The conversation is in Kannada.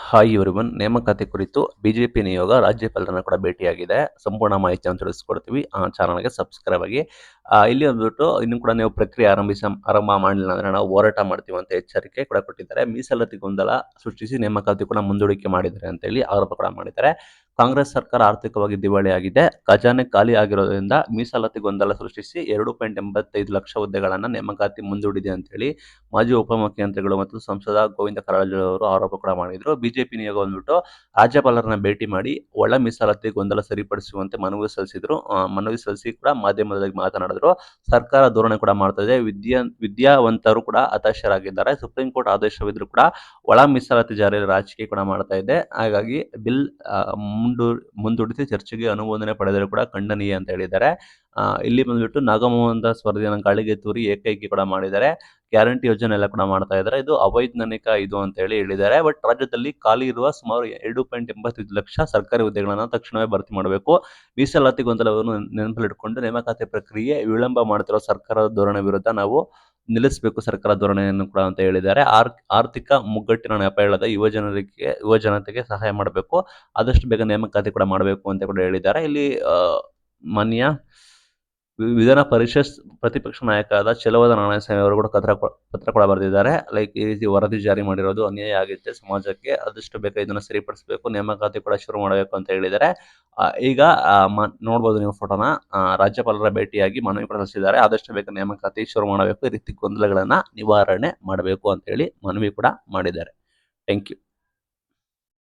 ಹಾಯ್ ಎವ್ರಿವನ್, ನೇಮಕಾತಿ ಕುರಿತು ಬಿಜೆಪಿ ನಿಯೋಗ ರಾಜ್ಯಪಾಲರನ್ನ ಕೂಡ ಭೇಟಿಯಾಗಿದೆ. ಸಂಪೂರ್ಣ ಮಾಹಿತಿಯನ್ನು ತಿಳಿಸ್ಕೊಡ್ತೀವಿ. ಚಾನಲ್ಗೆ ಸಬ್ಸ್ಕ್ರೈಬ್ ಆಗಿ. ಇಲ್ಲಿ ಬಂದ್ಬಿಟ್ಟು ಇನ್ನೂ ಕೂಡ ನೀವು ಪ್ರಕ್ರಿಯೆ ಆರಂಭ ಮಾಡಲಿಲ್ಲ ಅಂದ್ರೆ ನಾವು ಹೋರಾಟ ಮಾಡ್ತೀವಿ ಅಂತ ಎಚ್ಚರಿಕೆ ಕೂಡ ಕೊಟ್ಟಿದ್ದಾರೆ. ಮೀಸಲಾತಿ ಗೊಂದಲ ಸೃಷ್ಟಿಸಿ ನೇಮಕಾತಿ ಕೂಡ ಮುಂದೂಡಿಕೆ ಮಾಡಿದ್ದಾರೆ ಅಂತ ಹೇಳಿ ಆರೋಪ ಕೂಡ ಮಾಡಿದ್ದಾರೆ. ಕಾಂಗ್ರೆಸ್ ಸರ್ಕಾರ ಆರ್ಥಿಕವಾಗಿ ದಿವಾಳಿಯಾಗಿದೆ, ಖಜಾನೆ ಖಾಲಿ ಆಗಿರೋದ್ರಿಂದ ಮೀಸಲಾತಿ ಗೊಂದಲ ಸೃಷ್ಟಿಸಿ 2.85 ಲಕ್ಷ ಹುದ್ದೆಗಳನ್ನು ನೇಮಕಾತಿ ಮುಂದೂಡಿದೆ ಅಂತ ಹೇಳಿ ಮಾಜಿ ಉಪಮುಖ್ಯಮಂತ್ರಿಗಳು ಮತ್ತು ಸಂಸದ ಗೋವಿಂದ ಕಾರಜೋಳ ಅವರು ಆರೋಪ ಕೂಡ ಮಾಡಿದ್ರು. ಬಿಜೆಪಿ ನಿಯೋಗ ಬಂದ್ಬಿಟ್ಟು ರಾಜ್ಯಪಾಲರನ್ನ ಭೇಟಿ ಮಾಡಿ ಒಳ ಮೀಸಲಾತಿ ಗೊಂದಲ ಸರಿಪಡಿಸುವಂತೆ ಮನವಿ ಸಲ್ಲಿಸಿದ್ರು. ಮನವಿ ಸಲ್ಲಿಸಿ ಕೂಡ ಮಾಧ್ಯಮದಲ್ಲಿ ಮಾತನಾಡಿದ್ರು. ಸರ್ಕಾರ ಧೋರಣೆ ಕೂಡ ಮಾಡ್ತಾ ಇದೆ, ವಿದ್ಯಾವಂತರು ಕೂಡ ಹತಾಶರಾಗಿದ್ದಾರೆ. ಸುಪ್ರೀಂ ಕೋರ್ಟ್ ಆದೇಶವಿದ್ರು ಕೂಡ ಒಳ ಮೀಸಲಾತಿ ಜಾರಿಯಲ್ಲಿ ರಾಜಕೀಯ ಕೂಡ ಮಾಡ್ತಾ ಇದೆ. ಹಾಗಾಗಿ ಬಿಲ್ ಮುಂದೂಡಿಸಿ ಚರ್ಚೆಗೆ ಅನುಮೋದನೆ ಪಡೆದರೂ ಕೂಡ ಖಂಡನೀಯ ಅಂತ ಹೇಳಿದ್ದಾರೆ. ಇಲ್ಲಿ ಬಂದ್ಬಿಟ್ಟು ನಾಗಮೋಹನ್ ದಾಸ್ ವರದಿಯನ್ನು ಗಾಳಿಗೆ ತೂರಿ ಏಕೈಕಿ ಕೂಡ ಮಾಡಿದ್ದಾರೆ. ಗ್ಯಾರಂಟಿ ಯೋಜನೆ ಎಲ್ಲ ಕೂಡ ಮಾಡ್ತಾ ಇದ್ದಾರೆ. ಇದು ಅವೈಜ್ಞಾನಿಕ ಇದು ಅಂತ ಹೇಳಿದ್ದಾರೆ. ಬಟ್ ರಾಜ್ಯದಲ್ಲಿ ಖಾಲಿ ಇರುವ ಸುಮಾರು 2.85 ಲಕ್ಷ ಸರ್ಕಾರಿ ಹುದ್ದೆಗಳನ್ನು ತಕ್ಷಣವೇ ಭರ್ತಿ ಮಾಡಬೇಕು. ಮೀಸಲಾತಿ ಗೊಂದಲವನ್ನು ನೆನಪಲ್ಲಿಟ್ಟುಕೊಂಡು ನೇಮಕಾತಿ ಪ್ರಕ್ರಿಯೆ ವಿಳಂಬ ಮಾಡ್ತಿರೋ ಸರ್ಕಾರದ ಧೋರಣೆ ವಿರುದ್ಧ ನಾವು ನಿಲ್ಲಿಸಬೇಕು ಸರ್ಕಾರ ಧೋರಣೆಯನ್ನು ಕೂಡ ಅಂತ ಹೇಳಿದ್ದಾರೆ. ಆರ್ಥಿಕ ಮುಗ್ಗಟ್ಟಿನ ನೆಪ ಇಲ್ಲದ ಯುವ ಜನತೆಗೆ ಸಹಾಯ ಮಾಡಬೇಕು, ಆದಷ್ಟು ಬೇಗ ನೇಮಕಾತಿ ಕೂಡ ಮಾಡಬೇಕು ಅಂತ ಕೂಡ ಹೇಳಿದ್ದಾರೆ. ಇಲ್ಲಿ ಮಾನ್ಯ ವಿಧಾನ ಪರಿಷತ್ ಪ್ರತಿಪಕ್ಷ ನಾಯಕರಾದ ಛಲವಾದ ನಾರಾಯಣಸ್ವಾಮಿ ಅವರು ಕೂಡ ಪತ್ರ ಕೂಡ ಬರೆದಿದ್ದಾರೆ. ಈ ರೀತಿ ವರದಿ ಜಾರಿ ಮಾಡಿರೋದು ಅನ್ಯಾಯ ಆಗುತ್ತೆ ಸಮಾಜಕ್ಕೆ, ಆದಷ್ಟು ಬೇಗ ಇದನ್ನು ಸರಿಪಡಿಸಬೇಕು, ನೇಮಕಾತಿ ಕೂಡ ಶುರು ಮಾಡಬೇಕು ಅಂತ ಹೇಳಿದ್ದಾರೆ. ಈಗ ನೋಡ್ಬೋದು ನೀವು ಫೋಟೋನ. ರಾಜ್ಯಪಾಲರ ಭೇಟಿಯಾಗಿ ಮನವಿ ಕೂಡ ಸಲ್ಲಿಸಿದ್ದಾರೆ. ಆದಷ್ಟು ಬೇಗ ನೇಮಕಾತಿ ಶುರು ಮಾಡಬೇಕು, ಈ ರೀತಿ ಗೊಂದಲಗಳನ್ನ ನಿವಾರಣೆ ಮಾಡಬೇಕು ಅಂತ ಹೇಳಿ ಮನವಿ ಕೂಡ ಮಾಡಿದ್ದಾರೆ. Thank you.